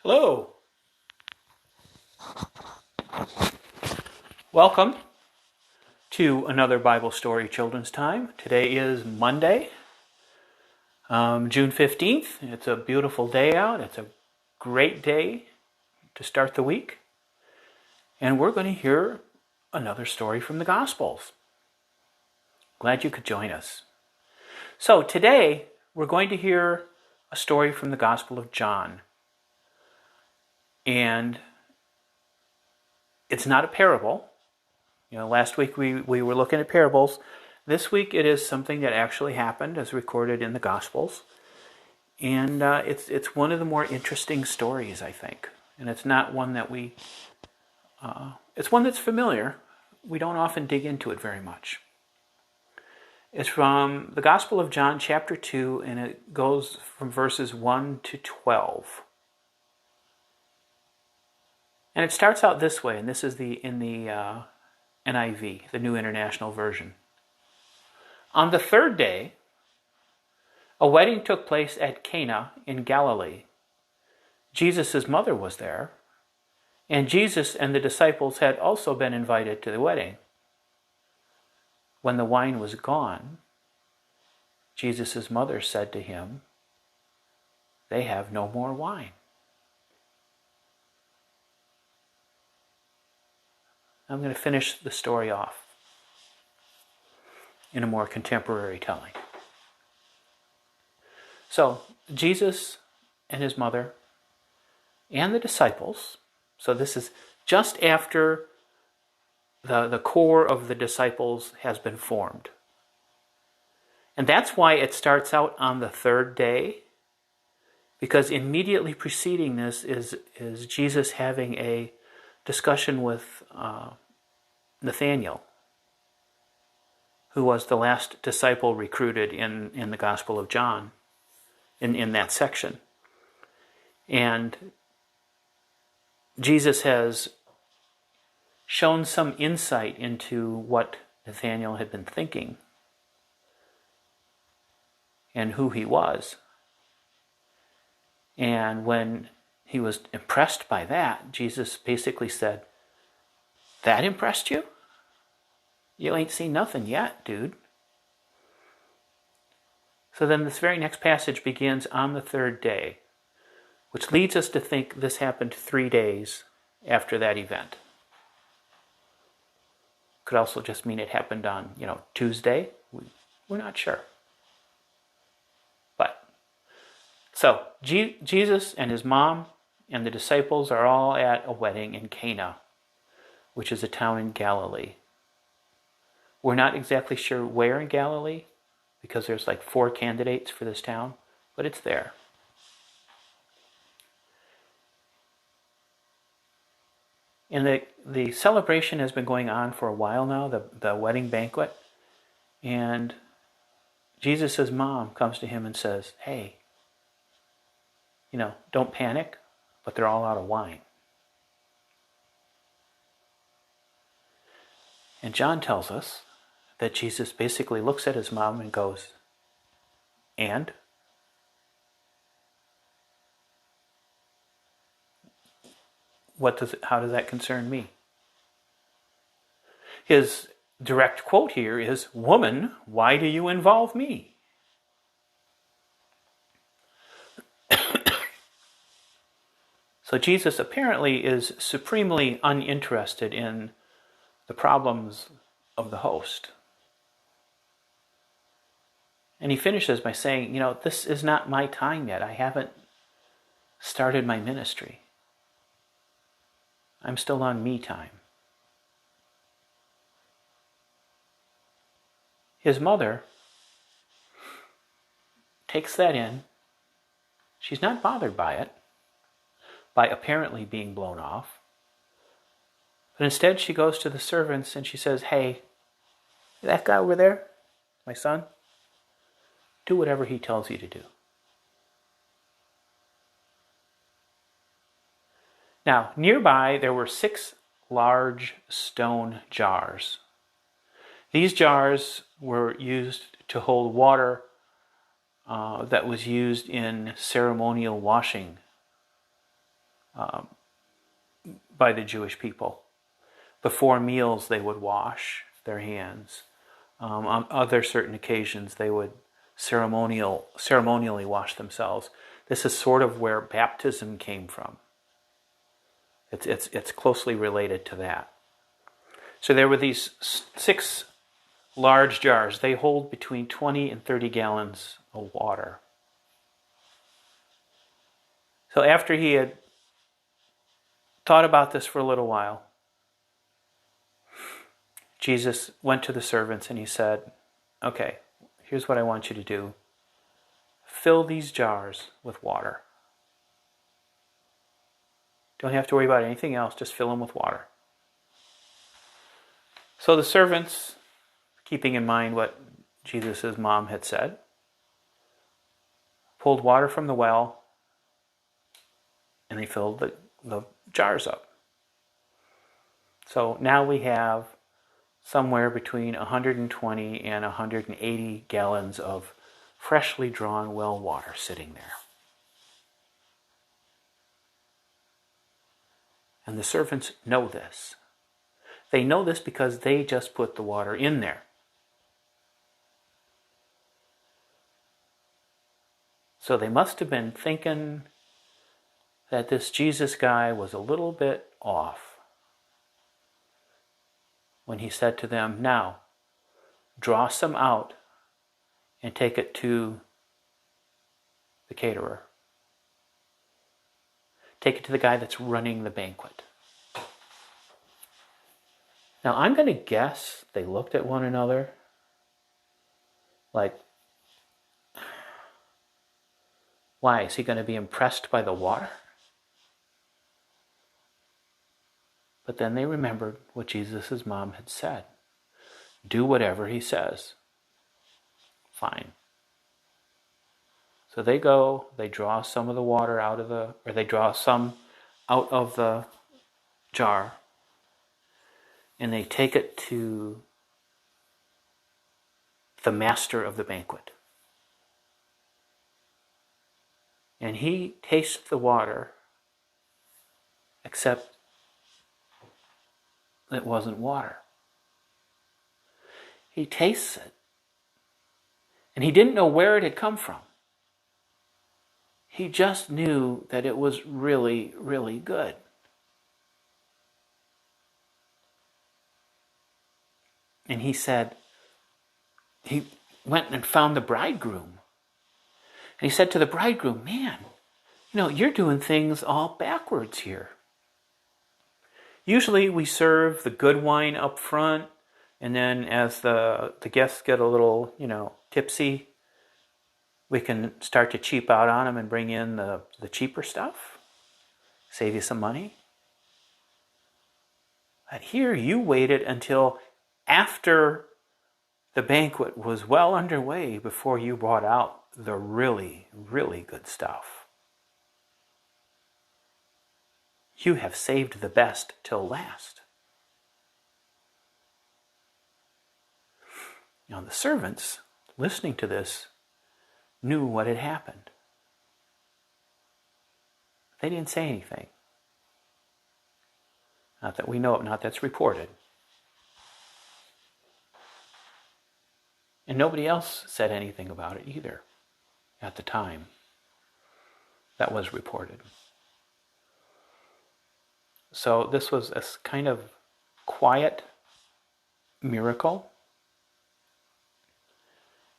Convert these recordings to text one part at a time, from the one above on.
Hello. Welcome to another Bible Story Children's Time. Today is Monday, June 15th. It's a beautiful day out. It's a great day to start the week. And we're going to hear another story from the Gospels. Glad you could join us. So today we're going to hear a story from the Gospel of John. And it's not a parable. Last week we were looking at parables. This week it is something that actually happened as recorded in the Gospels. And it's one of the more interesting stories, I think. And it's not one that it's one that's familiar. We don't often dig into it very much. It's from the Gospel of John, chapter 2, and it goes from verses 1 to 12. And it starts out this way, and this is in the NIV, the New International Version. On the third day, a wedding took place at Cana in Galilee. Jesus' mother was there, and Jesus and the disciples had also been invited to the wedding. When the wine was gone, Jesus' mother said to him, "They have no more wine." I'm going to finish the story off in a more contemporary telling. So, Jesus and his mother and the disciples, so this is just after the core of the disciples has been formed. And that's why it starts out on the third day, because immediately preceding this is Jesus having a discussion with Nathanael, who was the last disciple recruited in the Gospel of John, in that section. And Jesus has shown some insight into what Nathanael had been thinking and who he was. And when he was impressed by that, Jesus basically said, "That impressed you? You ain't seen nothing yet, dude." So then this very next passage begins on the third day, which leads us to think this happened 3 days after that event. Could also just mean it happened on, Tuesday. We're not sure. So Jesus and his mom and the disciples are all at a wedding in Cana, which is a town in Galilee. We're not exactly sure where in Galilee, because there's like 4 candidates for this town, but it's there. And the celebration has been going on for a while now, the wedding banquet. And Jesus' mom comes to him and says, "Hey, don't panic, but they're all out of wine." And John tells us that Jesus basically looks at his mom and goes, "And?" how does that concern me? His direct quote here is, "Woman, why do you involve me?" So Jesus apparently is supremely uninterested in the problems of the host. And he finishes by saying, this is not my time yet. I haven't started my ministry. I'm still on me time. His mother takes that in. She's not bothered by it, by apparently being blown off. But instead she goes to the servants and she says, "Hey, that guy over there, my son, do whatever he tells you to do." Now, nearby there were 6 large stone jars. These jars were used to hold water that was used in ceremonial washing by the Jewish people. Before meals they would wash their hands. On other certain occasions they would ceremonially wash themselves. This is sort of where baptism came from. It's closely related to that. So there were these 6 large jars. They hold between 20 and 30 gallons of water. So after he had thought about this for a little while, Jesus went to the servants and he said, "Okay, here's what I want you to do. Fill these jars with water. Don't have to worry about anything else, just fill them with water." So the servants, keeping in mind what Jesus' mom had said, pulled water from the well and they filled the jars up. So now we have somewhere between 120 and 180 gallons of freshly drawn well water sitting there. And the servants know this. They know this because they just put the water in there. So they must have been thinking that this Jesus guy was a little bit off when he said to them, "Now, draw some out and take it to the caterer. Take it to the guy that's running the banquet." Now, I'm going to guess they looked at one another like, why? Is he going to be impressed by the water? But then they remembered what Jesus' mom had said. Do whatever he says. Fine. So they go, they draw some of the water out of the jar, and they take it to the master of the banquet. And he tastes the water, except it wasn't water. He tastes it, and he didn't know where it had come from. He just knew that it was really, really good. And he went and found the bridegroom. And he said to the bridegroom, "Man, you're doing things all backwards here. Usually we serve the good wine up front, and then as the guests get a little, tipsy, we can start to cheap out on them and bring in the cheaper stuff, save you some money. But here you waited until after the banquet was well underway before you brought out the really, really good stuff. You have saved the best till last." Now the servants, listening to this, knew what had happened. They didn't say anything. Not that we know of, not that's reported. And nobody else said anything about it either at the time that was reported. So this was a kind of quiet miracle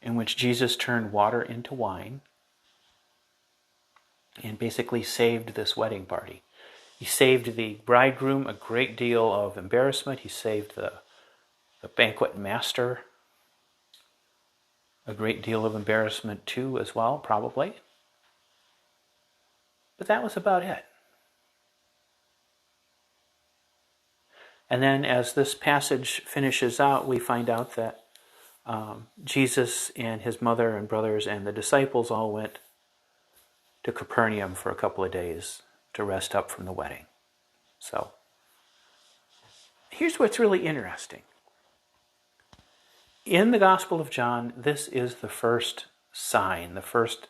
in which Jesus turned water into wine and basically saved this wedding party. He saved the bridegroom a great deal of embarrassment. He saved the banquet master a great deal of embarrassment too, as well, probably. But that was about it. And then as this passage finishes out, we find out that Jesus and his mother and brothers and the disciples all went to Capernaum for a couple of days to rest up from the wedding. So here's what's really interesting. In the Gospel of John, this is the first sign, the first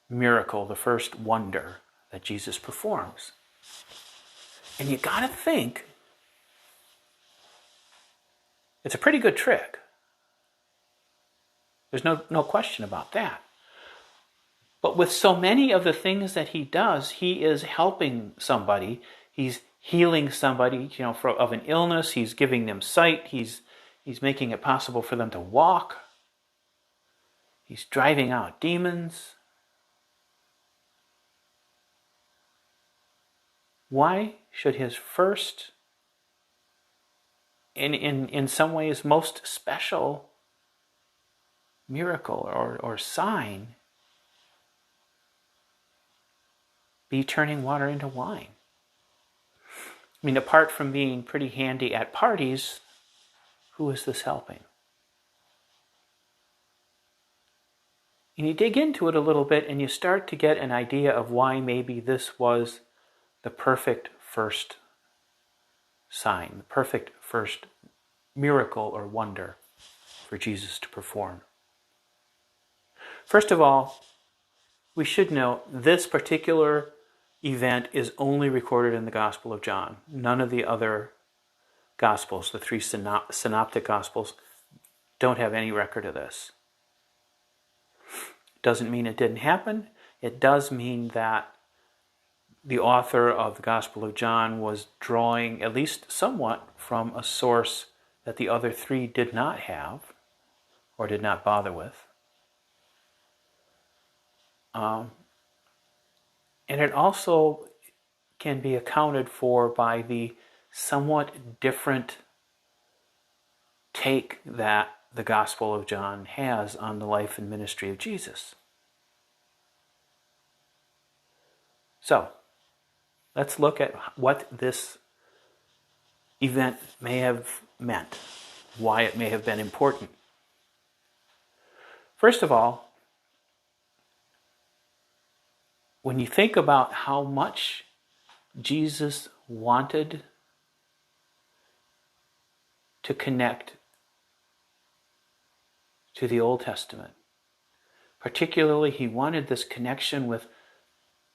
miracle, the first wonder that Jesus performs. And you got to think, it's a pretty good trick. There's no question about that. But with so many of the things that he does, he is helping somebody. He's healing somebody, of an illness. He's giving them sight. He's making it possible for them to walk. He's driving out demons. Why should his first, in some ways most special miracle or sign be turning water into wine? I mean, apart from being pretty handy at parties, who is this helping? And you dig into it a little bit and you start to get an idea of why maybe this was the perfect first sign, the perfect first miracle or wonder for Jesus to perform. First of all, we should note this particular event is only recorded in the Gospel of John. None of the other Gospels, the three synoptic Gospels, don't have any record of this. Doesn't mean it didn't happen. It does mean that the author of the Gospel of John was drawing, at least somewhat, from a source that the other three did not have or did not bother with. And it also can be accounted for by the somewhat different take that the Gospel of John has on the life and ministry of Jesus. So, let's look at what this event may have meant, why it may have been important. First of all, when you think about how much Jesus wanted to connect to the Old Testament, particularly he wanted this connection with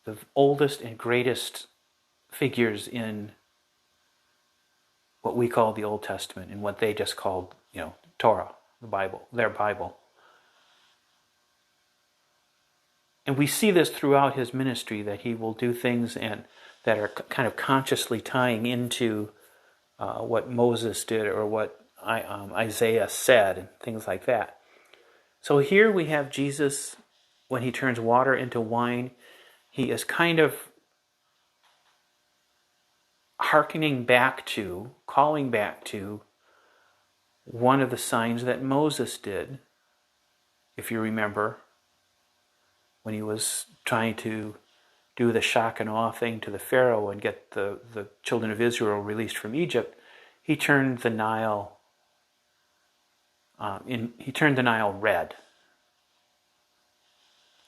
the oldest and greatest figures in what we call the Old Testament and what they just called, Torah, the Bible, their Bible. And we see this throughout his ministry, that he will do things that are kind of consciously tying into what Moses did or what Isaiah said and things like that. So here we have Jesus, when he turns water into wine, he is kind of calling back to one of the signs that Moses did, if you remember, when he was trying to do the shock and awe thing to the Pharaoh and get the children of Israel released from Egypt. He turned the Nile red,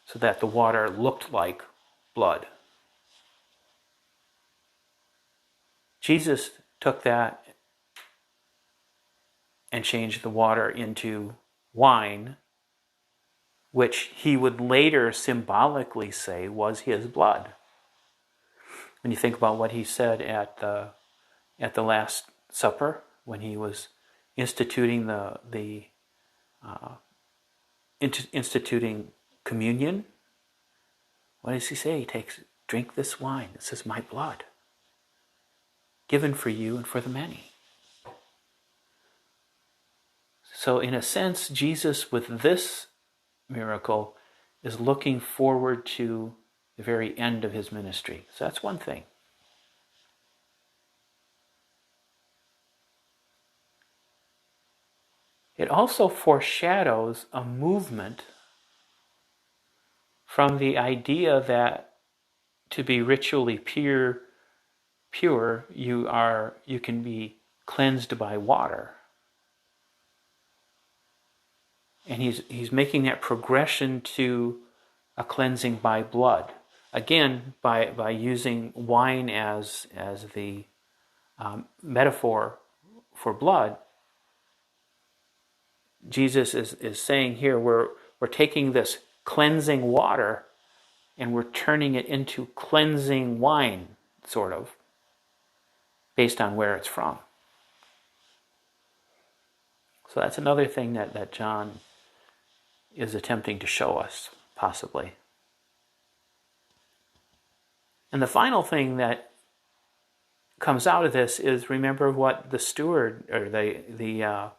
so that the water looked like blood. Jesus took that and changed the water into wine, which he would later symbolically say was his blood. When you think about what he said at the at the Last Supper when he was instituting instituting communion. What does he say? He takes, drink this wine. This is my blood, given for you and for the many. So in a sense, Jesus with this miracle is looking forward to the very end of his ministry. So that's one thing. It also foreshadows a movement from the idea that to be ritually pure, you can be cleansed by water. And he's making that progression to a cleansing by blood. Again, by using wine as the metaphor for blood, Jesus is saying here, we're taking this cleansing water and we're turning it into cleansing wine, sort of, based on where it's from. So that's another thing that John is attempting to show us, possibly. And the final thing that comes out of this is, remember what the steward, or the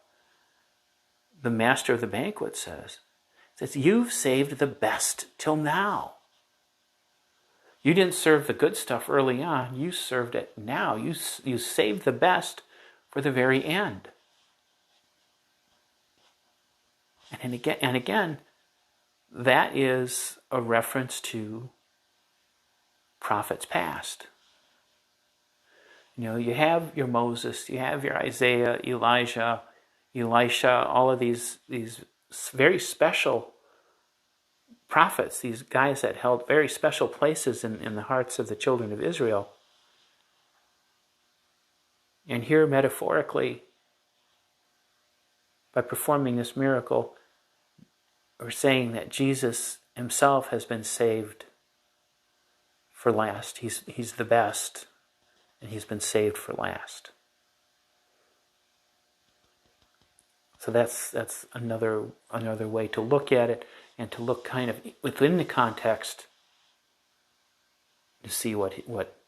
master of the banquet says. It says, you've saved the best till now. You didn't serve the good stuff early on. You served it now. You saved the best for the very end. And again, that is a reference to prophets past. You have your Moses, you have your Isaiah, Elijah, Elisha, all of these very special prophets, these guys that held very special places in the hearts of the children of Israel. And here, metaphorically, by performing this miracle, we're saying that Jesus himself has been saved for last. He's the best, and he's been saved for last. So that's another way to look at it, and to look kind of within the context to see what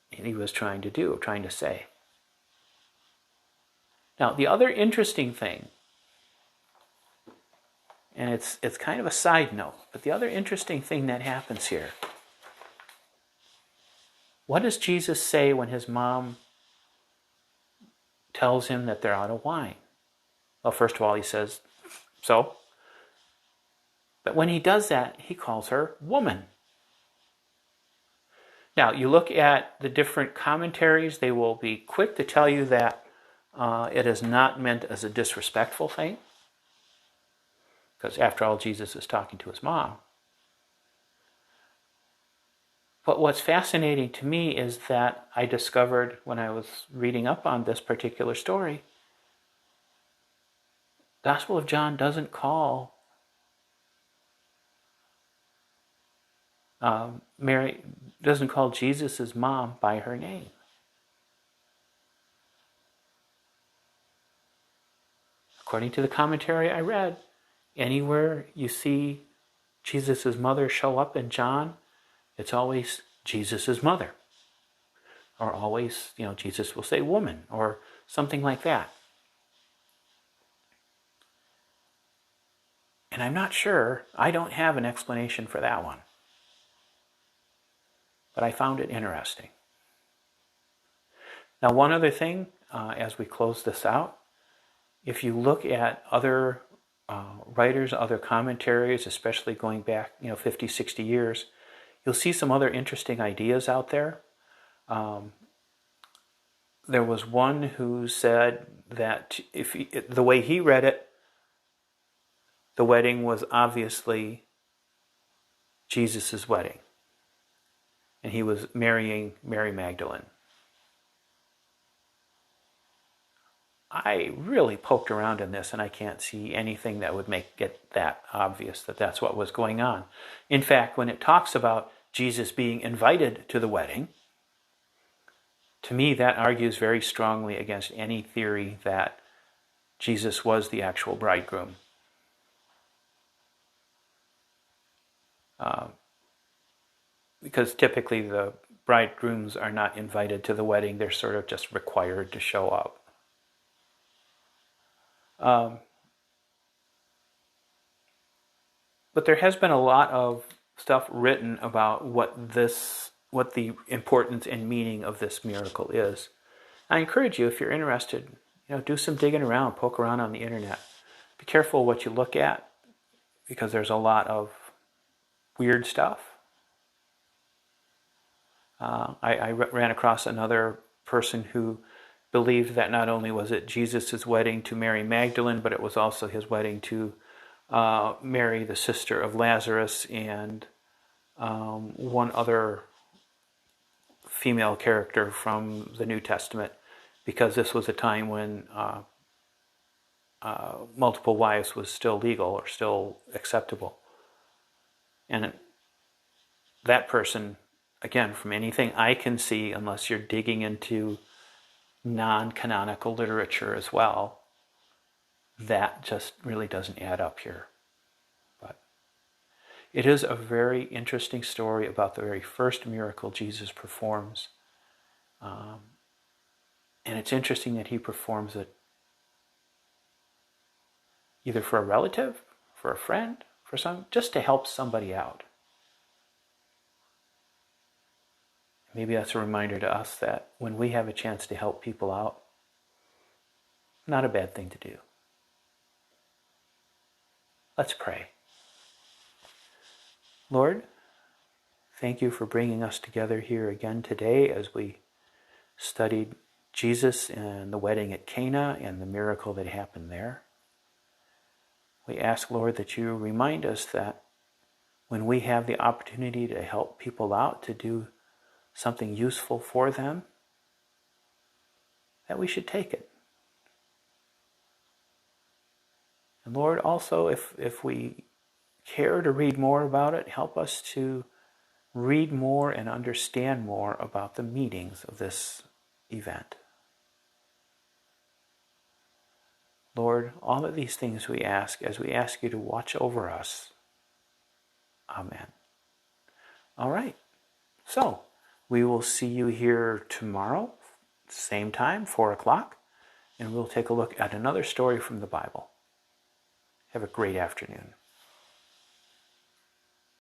he was trying to do, trying to say. Now, the other interesting thing, and it's kind of a side note, but the other interesting thing that happens here, what does Jesus say when his mom tells him that they're out of wine? Well, first of all, he says, so. But when he does that, he calls her woman. Now, you look at the different commentaries, they will be quick to tell you that it is not meant as a disrespectful thing. Because after all, Jesus is talking to his mom. But what's fascinating to me is that I discovered when I was reading up on this particular story, Gospel of John doesn't call Mary, doesn't call Jesus' mom by her name. According to the commentary I read, anywhere you see Jesus' mother show up in John, it's always Jesus' mother. Or always, Jesus will say woman, or something like that. And I'm not sure, I don't have an explanation for that one. But I found it interesting. Now, one other thing, as we close this out, if you look at other writers, other commentaries, especially going back 50, 60 years, you'll see some other interesting ideas out there. There was one who said that the way he read it, the wedding was obviously Jesus' wedding. And he was marrying Mary Magdalene. I really poked around in this, and I can't see anything that would make it that obvious that that's what was going on. In fact, when it talks about Jesus being invited to the wedding, To me, that argues very strongly against any theory that Jesus was the actual bridegroom. Because typically the bridegrooms are not invited to the wedding, they're sort of just required to show up. But there has been a lot of stuff written about what the importance and meaning of this miracle is. I encourage you, if you're interested, do some digging around, poke around on the internet. Be careful what you look at, because there's a lot of weird stuff. I ran across another person who believed that not only was it Jesus' wedding to Mary Magdalene, but it was also his wedding to Mary, the sister of Lazarus, and one other female character from the New Testament, because this was a time when multiple wives was still legal or still acceptable. And that person, again, from anything I can see, unless you're digging into non-canonical literature as well, that just really doesn't add up here. But it is a very interesting story about the very first miracle Jesus performs. And it's interesting that he performs it either for a relative, for a friend, just to help somebody out. Maybe that's a reminder to us that when we have a chance to help people out, not a bad thing to do. Let's pray. Lord, thank you for bringing us together here again today as we studied Jesus and the wedding at Cana and the miracle that happened there. We ask, Lord, that you remind us that when we have the opportunity to help people out, to do something useful for them, that we should take it. And Lord, also, if we care to read more about it, help us to read more and understand more about the meanings of this event. Lord, all of these things we ask as we ask you to watch over us. Amen. All right. So, we will see you here tomorrow, same time, 4 o'clock, and we'll take a look at another story from the Bible. Have a great afternoon.